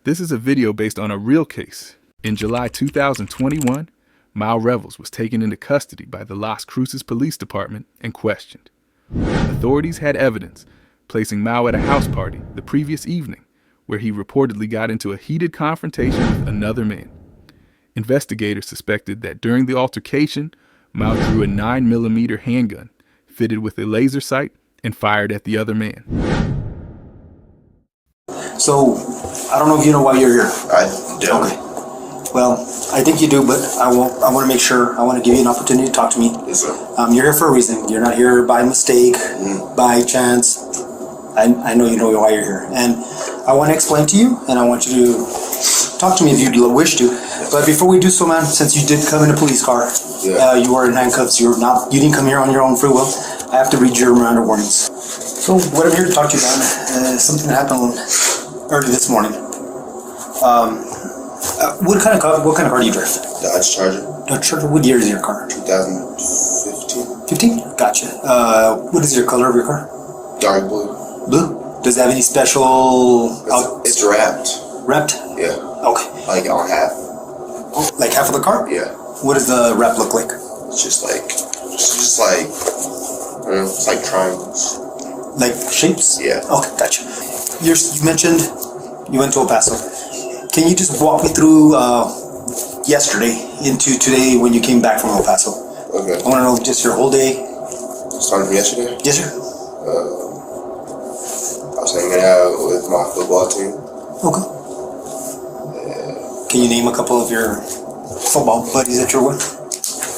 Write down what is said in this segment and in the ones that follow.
This is a video based on a real case. In July 2021, Mawu Revels was taken into custody by the Las Cruces Police Department and questioned. Authorities had evidence placing Mawu at a house party the previous evening where he reportedly got into a heated confrontation with another man. Investigators suspected that during the altercation, Mawu drew a 9mm handgun fitted with a laser sight and fired at the other man. So, I don't know if you know why you're here. I don't. Okay. Well, I think you do, but I want to make sure. I want to give you an opportunity to talk to me. Yes, sir. You're here for a reason. You're not here by mistake, by chance. I know you know why you're here. And I want to explain to you, and I want you to talk to me if you wish to. But before we do so, man, since you did come in a police car, you were in handcuffs. You didn't come here on your own free will. I have to read your Miranda warnings. So what I'm here to talk to you about is something that happened early this morning. What kind of car do you drive? Dodge Charger. Dodge Charger. What year is your car? 2015. 15? Gotcha. What is your color of your car? Dark blue. Blue? Does it have any special... It's wrapped. Wrapped? Yeah. Okay. Like on half. Oh, like half of the car? Yeah. What does the wrap look like? It's just like, I don't know, it's like triangles. Like shapes? Yeah. Okay, gotcha. You mentioned you went to El Paso. Can you just walk me through yesterday into today when you came back from El Paso? Okay. I want to know just your whole day. Starting from yesterday? Yes, sir. I was hanging out with my football team. Okay. Can you name a couple of your football buddies that you're with?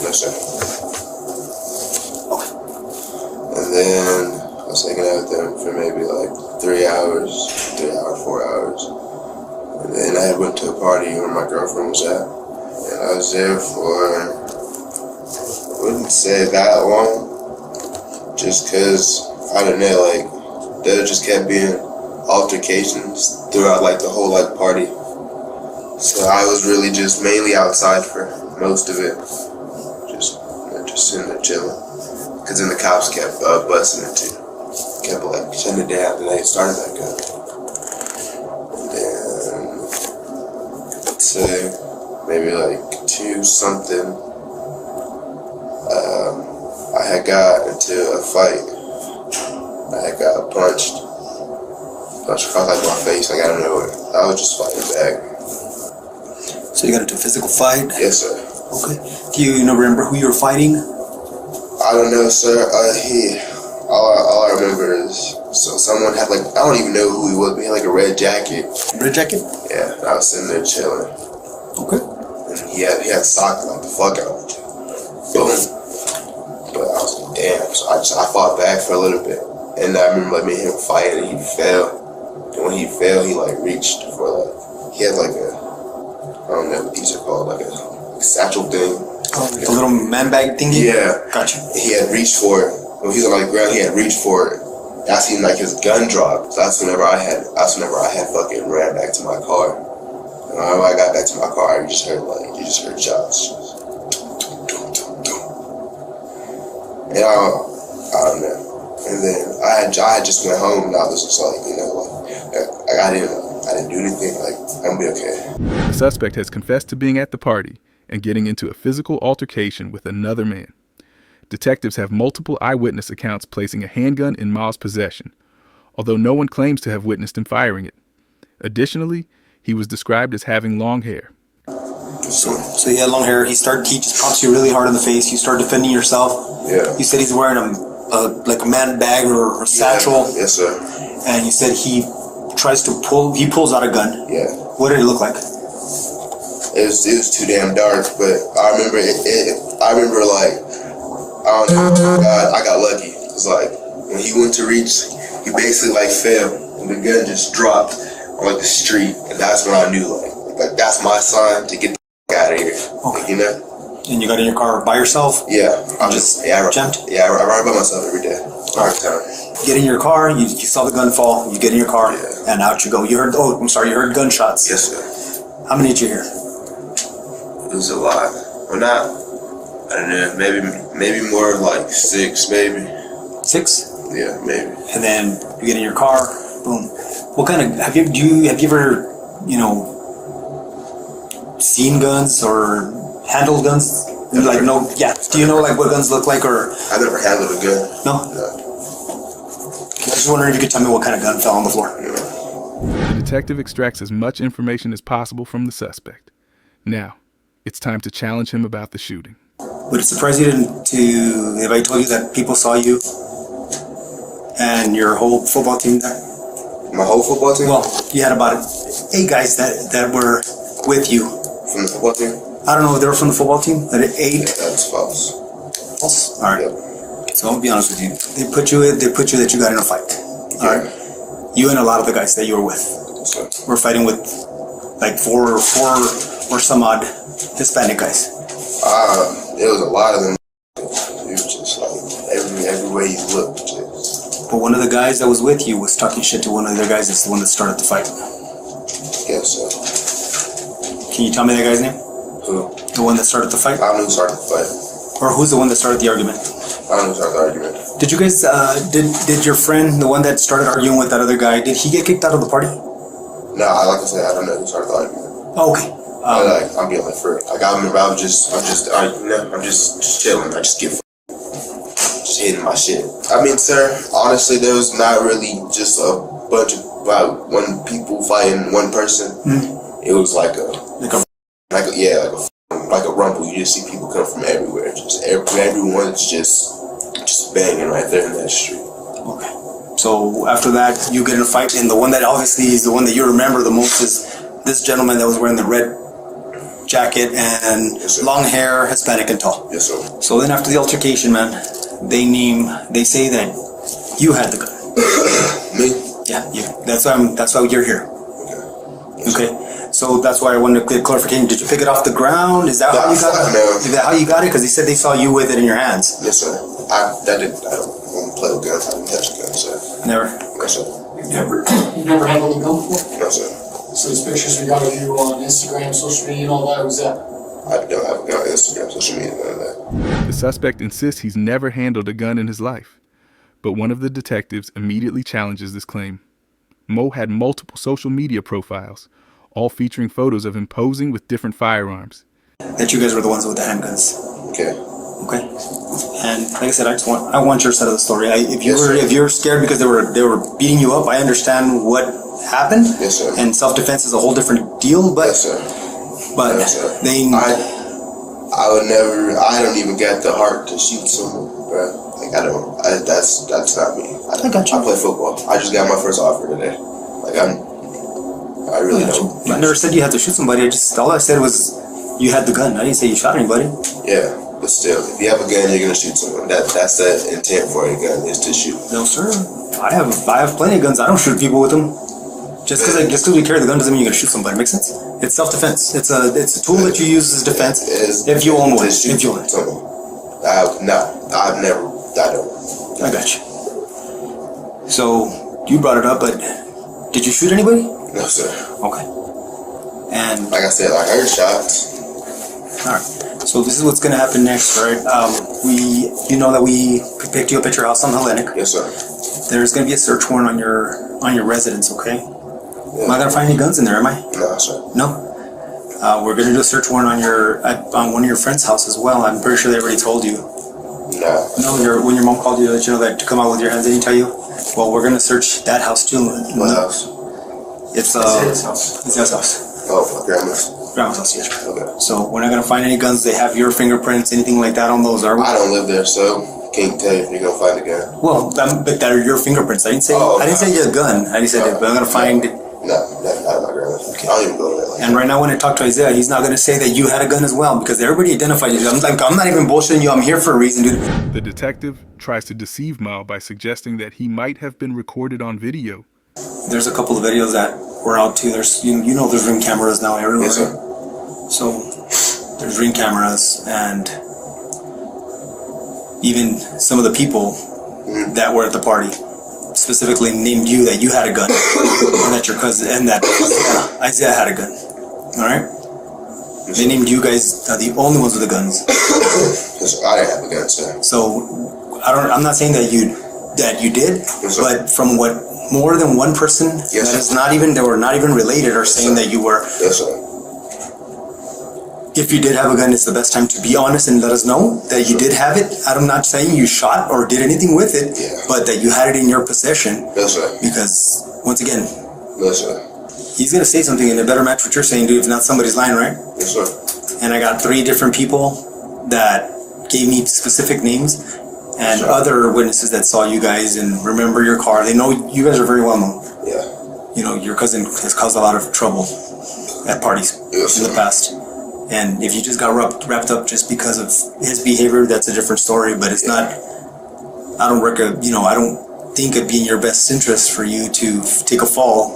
No, sir. Okay. And then I was hanging out with them for maybe like 3 hours, 4 hours. And then I went to a party where my girlfriend was at. And I was there for, I wouldn't say that long. Just cause, I don't know, like, there just kept being altercations throughout like the whole like party. So I was really just mainly outside for most of it. Just sitting there chilling. Cause then the cops kept busting it too. Kept like shutting it down, and they started back up. And then, let's say, maybe like 2-something, I had got into a fight. I had got punched across like my face, like I don't know. I was just fighting back. So you got into a physical fight? Yes, sir. Okay. Do you remember who you were fighting? I don't know, sir. All I remember is someone had like, I don't even know who he was, but he had like a red jacket. Red jacket? Yeah, I was sitting there chilling. Okay. And he had socked like the fuck out of me. Boom. But I was like, damn. So I fought back for a little bit. And I remember like me and him fighting, and he fell. And when he fell, he like reached for like, he had like a, I don't know what these are called, like a satchel thing. Oh, like a little man bag thingy? Yeah. Gotcha. He had reached for it. When he was on the ground, he had reached for it. I seen like his gun drop. So that's whenever I had fucking ran back to my car. And whenever I got back to my car, you just heard shots. And I don't know. And then I just went home, and I was just like, you know, like I didn't do anything. Like, I'm gonna be okay. The suspect has confessed to being at the party and getting into a physical altercation with another man. Detectives have multiple eyewitness accounts placing a handgun in Mawu's possession, although no one claims to have witnessed him firing it. Additionally, he was described as having long hair. So he had long hair. He just pops you really hard in the face. You start defending yourself. Yeah. You said he's wearing like a man bag or a satchel. Yeah. Yes, sir. And you said he pulls out a gun. Yeah. What did it look like? It was too damn dark, but I remember like, I don't know, I got lucky. It's like, when he went to reach, he basically like fell, and the gun just dropped on like the street, and that's when I knew like that's my sign to get the fuck out of here. Okay. Like, you know? And you got in your car by yourself? Yeah. I jumped? Yeah, I ride by myself every day. All the time. Get in your car, you saw the gun fall, you get in your car, and out you go. You heard gunshots. Yes, sir. How many did you hear? It was a lot. Well, not, I don't know, maybe more like 6, maybe. 6? Yeah, maybe. And then you get in your car, boom. What kind of, have you ever seen guns or handled guns? Like, no, yeah. Do you know like what guns look like, or? I never handled a gun. No? No. I was just wondering if you could tell me what kind of gun fell on the floor. The detective extracts as much information as possible from the suspect. Now, it's time to challenge him about the shooting. Would it surprise you if I told you that people saw you and your whole football team there? My whole football team? Well, you had about 8 guys that were with you. From the football team? I don't know if they were from the football team. That 8? Yeah, that's false. False? All right. Yep. So I'll be honest with you. They put you that you got in a fight. All right. You and a lot of the guys that you were with. Yes, sir. We're fighting with like four or some odd Hispanic guys. There was a lot of them. It was just like every way you looked. Just. But one of the guys that was with you was talking shit to one of the guys that's the one that started the fight. Yes, sir. Can you tell me that guy's name? Who? The one that started the fight? I don't know who started the fight. Or who's the one that started the argument? I don't know who started the argument. Did you guys, did your friend, the one that started arguing with that other guy, did he get kicked out of the party? No, like I said, I don't know who started the argument. Oh, okay. I'm being like for like I remember I'm just chilling. I just get just hitting my shit. I mean, sir, honestly, there was not really just a bunch of about one people fighting one person. Mm-hmm. It was like a rumble. You just see people come from everywhere. Just everyone's just banging right there in that street. Okay. So after that, you get in a fight, and the one that obviously is the one that you remember the most is this gentleman that was wearing the red jacket and long hair, Hispanic and tall. Yes, sir. So then after the altercation, man, they say that you had the gun. Me? Yeah, you. That's why you're here. Okay. So that's why I wanted to get clarification. Did you pick it off the ground? Is that how you got it? No. Is that how you got it? Because he said they saw you with it in your hands. Yes, sir. I don't play with guns. I don't touch a gun, sir. Never. No, sir. You've never handled a gun before? No, sir. So these pictures we got of you on Instagram, social media, and all that, who's that? I don't have a gun on Instagram, social media, none of that. The suspect insists he's never handled a gun in his life, but one of the detectives immediately challenges this claim. Mo had multiple social media profiles, all featuring photos of him posing with different firearms. That you guys were the ones with the handguns. Okay. Okay. And like I said, I want your side of the story. If you're scared because they were beating you up, I understand what happened. Yes, sir. And self-defense is a whole different deal. But yes, sir. But yes, sir. I would never. I don't even get the heart to shoot someone, bro. Like that's not me. I got you. I play football. I just got my first offer today. Like I really don't. I never said you had to shoot somebody. All I said was you had the gun. I didn't say you shot anybody. Yeah, but still, if you have a gun, you're gonna shoot someone. That's the intent for a gun is to shoot. No, sir. I have plenty of guns. I don't shoot people with them. Just because we carry the gun doesn't mean you're gonna shoot somebody. Makes sense? It's self-defense. It's a tool that you use as defense. If you own one. If you own it. I've never. I don't. I got you. So you brought it up, but did you shoot anybody? No, sir. Okay. And like I said, I heard shots. All right. So this is what's gonna happen next, right? You know that we picked you up at your house on Hellenic. Yes, sir. There's gonna be a search warrant on your residence, okay? Yeah. Am I gonna find any guns in there? Am I? No, sir. No. We're gonna do a search warrant on one of your friends' house as well. I'm pretty sure they already told you. No. No. When your mom called you to let you know that to come out with your hands, they didn't tell you. Well, we're gonna search that house too. What house? It's his house. It's his house. Oh, my grandma's. Grandma's house, yes. Okay. So we're not gonna find any guns. They have your fingerprints, anything like that on those, are we? I don't live there, so can't tell you if you're gonna find a gun. Well, but that are your fingerprints. I didn't say you had a gun. I just said but I'm gonna find. No, that's not my grandma's. Okay. I don't even go to that. And right now, when I talk to Isaiah, he's not gonna say that you had a gun as well because everybody identified you. I'm not even bullshitting you. I'm here for a reason, dude. The detective tries to deceive Mao by suggesting that he might have been recorded on video. There's a couple of videos that were out too. There's there's Ring cameras now everywhere. Yes, sir. So there's Ring cameras, and even some of the people that were at the party specifically named you that you had a gun, and that your cousin and that Isaiah had a gun. All right. They named you guys the only ones with the guns. Yes, I didn't have a gun, sir. So I'm not saying that you did, yes, but from what more than one person Yes, that sir. is not even, that were not even related are saying sir. that you were. Yes, sir. If you did have a gun, it's the best time to be honest and let us know that you did have it. I'm not saying you shot or did anything with it, but that you had it in your possession. Yes, sir. Because, once again, Yes, sir. he's going to say something and it better match what you're saying, dude. If not, somebody's lying, right? Yes, sir. And I got 3 different people that gave me specific names and other witnesses that saw you guys and remember your car. They know you guys are very well known. Yeah. You know, your cousin has caused a lot of trouble at parties Yes, in the sir. past. And if you just got wrapped up just because of his behavior, that's a different story. But it's not. I don't think it'd be in your best interest for you to take a fall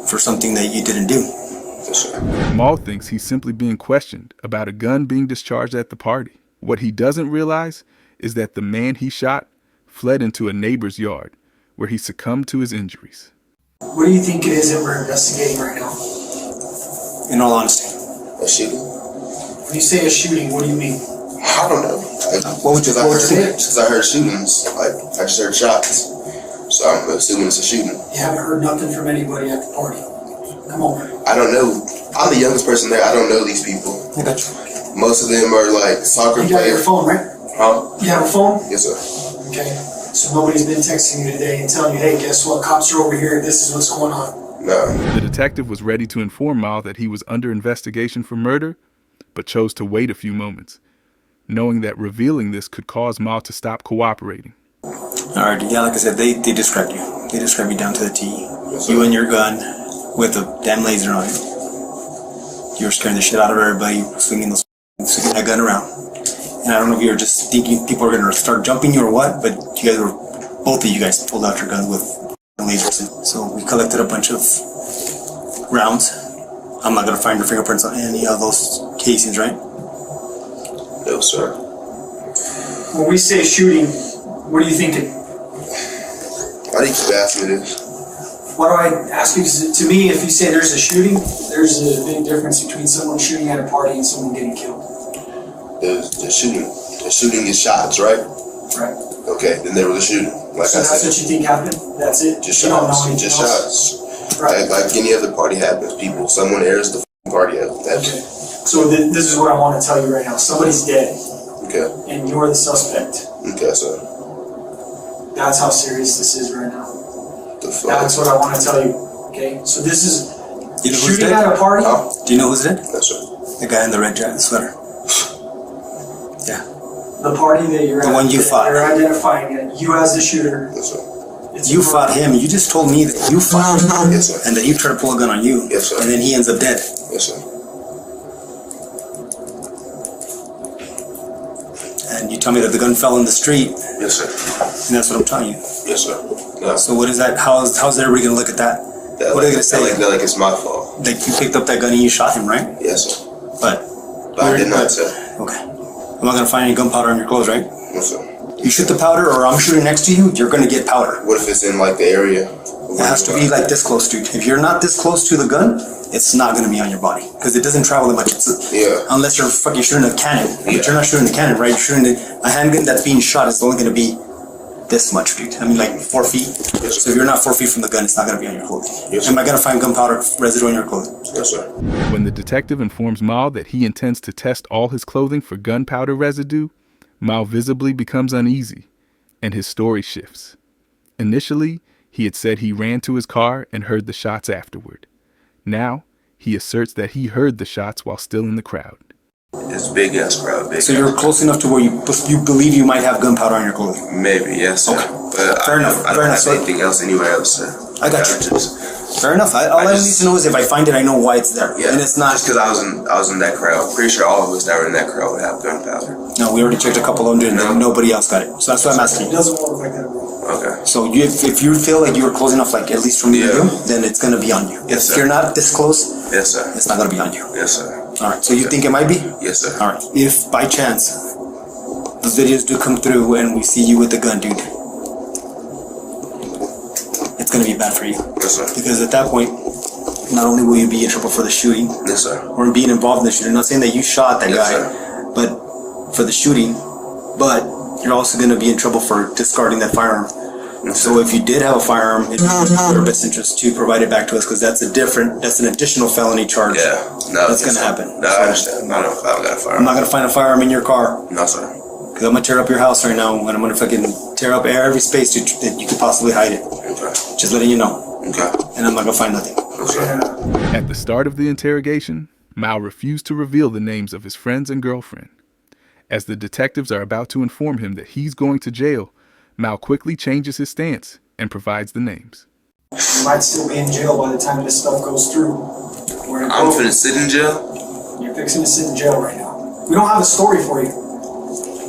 for something that you didn't do. Yes, sir. Maul thinks he's simply being questioned about a gun being discharged at the party. What he doesn't realize is that the man he shot fled into a neighbor's yard, where he succumbed to his injuries. What do you think it is that we're investigating right now? In all honesty, A shooting? When you say a shooting, what do you mean? I don't know. What would you say? Because I heard shootings, like I just heard shots. So I'm assuming it's a shooting. You haven't heard nothing from anybody at the party. Come on, man. I don't know. I'm the youngest person there. I don't know these people. I got you. Most of them are like soccer You got your players. phone, right? Huh? You have a phone? Yes, sir. Okay. So nobody's been texting you today and telling you, hey, guess what? Cops are over here. This is what's going on. No. The detective was ready to inform Maul that he was under investigation for murder, but chose to wait a few moments, knowing that revealing this could cause Maul to stop cooperating. Alright, yeah, like I said, they described you. They described you down to the T. Yes, You sir. and your gun with a damn laser on it. You were scaring the shit out of everybody, swinging that gun around. And I don't know if you were just thinking people were going to start jumping you or what, but you guys were, both of you guys pulled out your gun with lasers. So we collected a bunch of rounds. I'm not going to find your fingerprints on any of those casings, right? No, sir. When we say shooting, what are you thinking? Why do you keep asking me this? Why do I ask you? Because to me, if you say there's a shooting, there's a big difference between someone shooting at a party and someone getting killed. The shooting. The shooting is shots, right? Right. Okay, then there was a shooting. Like So I that's said, what you think happened? That's it? just You don't know shots. anything Just else? shots. Right. Like any other party happens. Someone airs the party out. That's Okay. So this is what I want to tell you right now. Somebody's dead, okay. and you're the suspect. Okay, sir. That's how serious this is right now. The fuck? That's what I want to tell you. Okay? So this is You know who's shooting dead? at a party. Huh? Do you know who's dead? Yes, sir. The guy in the red jacket sweater. Yeah. The party that you're The at, one you that fought. You're identifying it. You as the shooter. Yes, sir. It's You a fought him. You just told me that you fought him. Yes, sir. And that he tried to pull a gun on you. Yes, sir. And then he ends up dead. Yes, sir. And you tell me that the gun fell in the street. Yes, sir. And that's what I'm telling you. Yes, sir. No. So what is that? How's everybody going to look at that? That What are they like, going to say? that like it's my fault. Like you picked up that gun and you shot him, right? Yes, sir. But But I did not, sir. okay. I'm not gonna find any gunpowder on your clothes, right? Yes, sir. You shoot the powder, or I'm shooting next to you, you're gonna get powder. What if it's in like the area? It has to be like this close, dude. If you're not this close to the gun, it's not gonna be on your body because it doesn't travel that much. Yeah. Unless you're fucking shooting a cannon, but Yeah. you're not shooting a cannon, right? You're shooting a handgun that's being shot. It's only gonna be this much, dude. I mean, like 4 feet. Yes, So if you're not 4 feet from the gun, it's not gonna be on your clothing. Yes, Am I gonna find gunpowder residue on your clothing? Yes, sir. When the detective informs Maul that he intends to test all his clothing for gunpowder residue, Maul visibly becomes uneasy, and his story shifts. Initially, he had said he ran to his car and heard the shots afterward. Now, he asserts that he heard the shots while still in the crowd. It's big ass crowd. Big So you're close enough to where you believe you might have gunpowder on your clothing. Maybe, yes, sir. Okay. But Fair enough, I fair don't enough, have sir. anything else anywhere else, sir. I got you. Fair enough. All I need to know is if I find it, I know why it's there. Yeah, And it's not. just because I was in that crowd. Pretty sure all of us that were in that crowd would have gunpowder. No, we already checked a couple of them, and No. nobody else got it. So that's why I'm asking It you. doesn't work like that, bro. Okay. So if you feel like you were close enough, like at least from me to Yeah. you, then it's gonna be on you. Yes, If sir. you're not this close, Yes, sir. it's not gonna be on you. Yes, sir. All right. So you think it might be? Yes, sir. All right. If by chance those videos do come through and we see you with the gun, dude, it's gonna be bad for you Yes, sir. because at that point, not only will you be in trouble for the shooting Yes, sir. or being involved in the shooting, not saying that you shot that Yes, guy, sir. but for the shooting, but you're also gonna be in trouble for discarding that firearm So if you did have a firearm, it's in your best interest to provide it back to us, because that's an additional felony charge. Yeah, no, that's gonna happen. No, I understand. I don't got a firearm. I'm not gonna find a firearm in your car. No, sir. Because I'm gonna tear up your house right now, and I'm gonna fucking tear up every space that you could possibly hide it. Okay. Just letting you know. Okay. And I'm not gonna find nothing. Okay. At the start of the interrogation, Mawu refused to reveal the names of his friends and girlfriend. As the detectives are about to inform him that he's going to jail, Mawu quickly changes his stance and provides the names. You might still be in jail by the time this stuff goes through. I'm finna sit in jail? You're fixing to sit in jail right now. We don't have a story for you.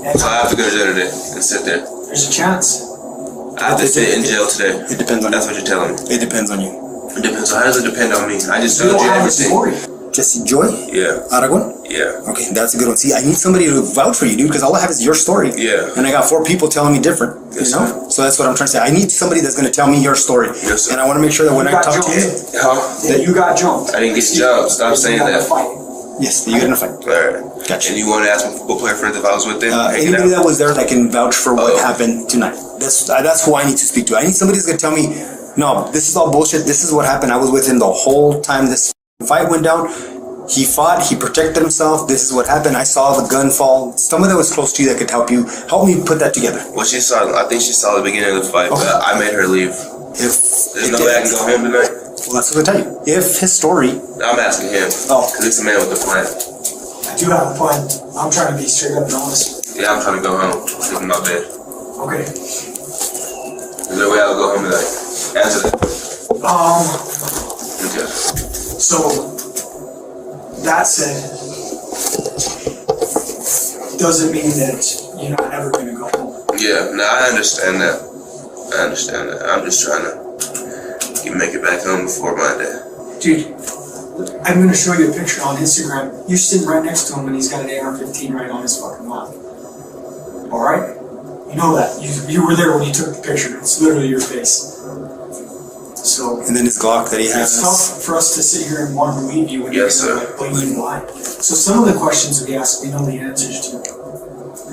And So I have to go to jail today and sit there. there's a chance. I have to sit in jail today. It depends on That's you. what you're telling me. It depends on you. It depends. So how does it depend on me? I just We told don't you have a everything. story. Jesse Joy? Yeah. Aragon? Yeah. Okay, that's a good one. See, I need somebody to vouch for you, dude, because all I have is your story. Yeah. And I got 4 people telling me different. Yes, you know? sir. So that's what I'm trying to say. I need somebody that's going to tell me your story. Yes, sir. And I want to make sure that when You I got talk to you, jumped. Huh? That you got jumped. I didn't get jumped. Stop saying You got in a that. fight. yes, that you're going to fight. Alright. Gotcha. And you want to ask my football player friends if I was with them? hanging Anybody out? that was there that can vouch for what Oh. happened tonight. That's who I need to speak to. I need somebody that's going to tell me, no, this is all bullshit. This is what happened. I was with him the whole time this fight went down. He fought. He protected himself. This is what happened. I saw the gun fall. Someone that was close to you that could help me put that together. Well, she saw. I think she saw the beginning of the fight, Okay. but I made her leave. If There's no way I can go home tonight. Well, that's what I tell you. If his story, I'm asking him. Oh. Because he's the man with the plan. I do have a plan. I'm trying to be straight up and honest. Yeah, I'm trying to go home. Sleep in my bed. Okay. Is there a way I'll go home tonight? Answer that. Okay. So that said, doesn't mean that you're not ever gonna go home. Yeah, no, I understand that. I understand that. I'm just trying to make it back home before my day. Dude, I'm gonna show you a picture on Instagram. You're sitting right next to him and he's got an AR-15 right on his fucking lap. Alright? You know that. You were there when you took the picture. It's literally your face. So and then his Glock that he has. it's tough for us to sit here and want to believe you when Yes, you're sir. like blatantly blind. So some of the questions we ask, we know the answers to.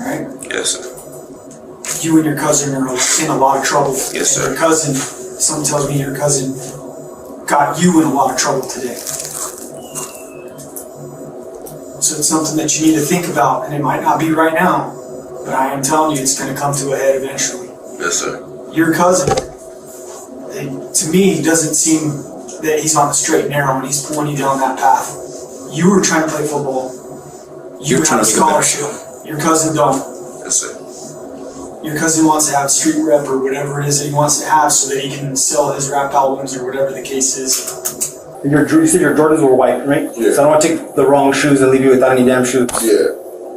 Alright? Yes, sir. You and your cousin are in a lot of trouble. Yes, And sir. your cousin, someone tells me your cousin got you in a lot of trouble today. So it's something that you need to think about, and it might not be right now, but I am telling you it's going to come to a head eventually. Yes, sir. Your cousin, to me, doesn't seem that he's on the straight and narrow and he's pulling you down that path. You were trying to play football. You You're have trying a to make a better scholarship. Your cousin don't. Yes, sir. Your cousin wants to have street rep or whatever it is that he wants to have so that he can sell his rap albums or whatever the case is. You said your Jordans were white, right? Yeah. So I don't want to take the wrong shoes and leave you without any damn shoes. Yeah.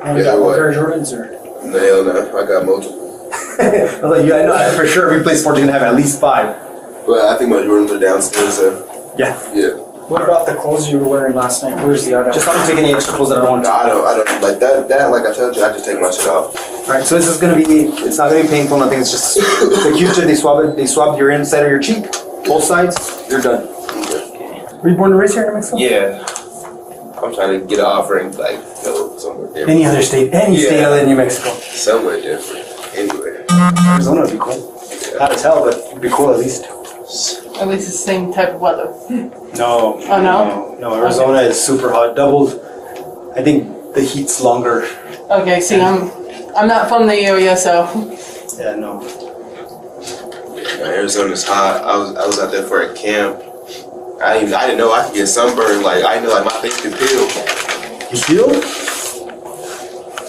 And Yeah, got one what? pair of Jordans, or? No, hell no. I got multiple. I was like, yeah, I know for sure. If we play sports, you're gonna have at least 5. But I think my Jordans are downstairs, so. Yeah. Yeah. What about the clothes you were wearing last night? Where's the other? Just not to take any extra clothes that I don't want No, to. I don't like that. Like I told you, I just take my shit off. Alright, so this is gonna be. It's not gonna be painful. Nothing. It's just the Q-tip. They swab it. They swab your inside of your cheek, both sides. You're done. Okay. Were you born and raised here in Mexico? Yeah. I'm trying to get an offer and like go somewhere different. Any other state? Any state other than New Mexico? Somewhere different. Anywhere. Arizona would be cool. Hard to tell, but it'd be cool at least. At least it's the same type of weather. No. Oh, no? No, Arizona is super hot. Doubled. I think the heat's longer. Okay, see, I'm not from the area, so Yeah, no. Arizona's hot. I was out there for a camp. I didn't know I could get sunburned. Like I didn't know like my face could peel. You feel?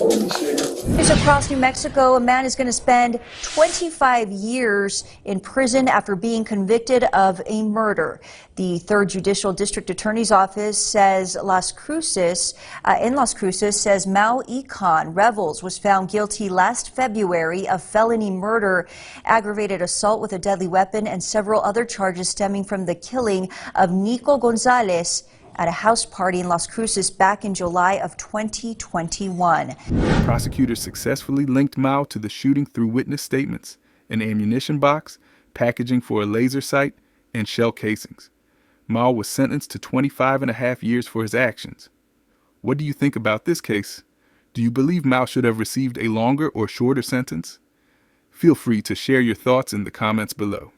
News across New Mexico, a man is going to spend 25 years in prison after being convicted of a murder. The 3rd Judicial District Attorney's Office says in Las Cruces says Mawu Revels was found guilty last February of felony murder, aggravated assault with a deadly weapon, and several other charges stemming from the killing of Nico Gonzalez at a house party in Las Cruces back in July of 2021. Prosecutors successfully linked Mawu to the shooting through witness statements, an ammunition box, packaging for a laser sight, and shell casings. Mawu was sentenced to 25.5 years for his actions. What do you think about this case? Do you believe Mawu should have received a longer or shorter sentence? Feel free to share your thoughts in the comments below.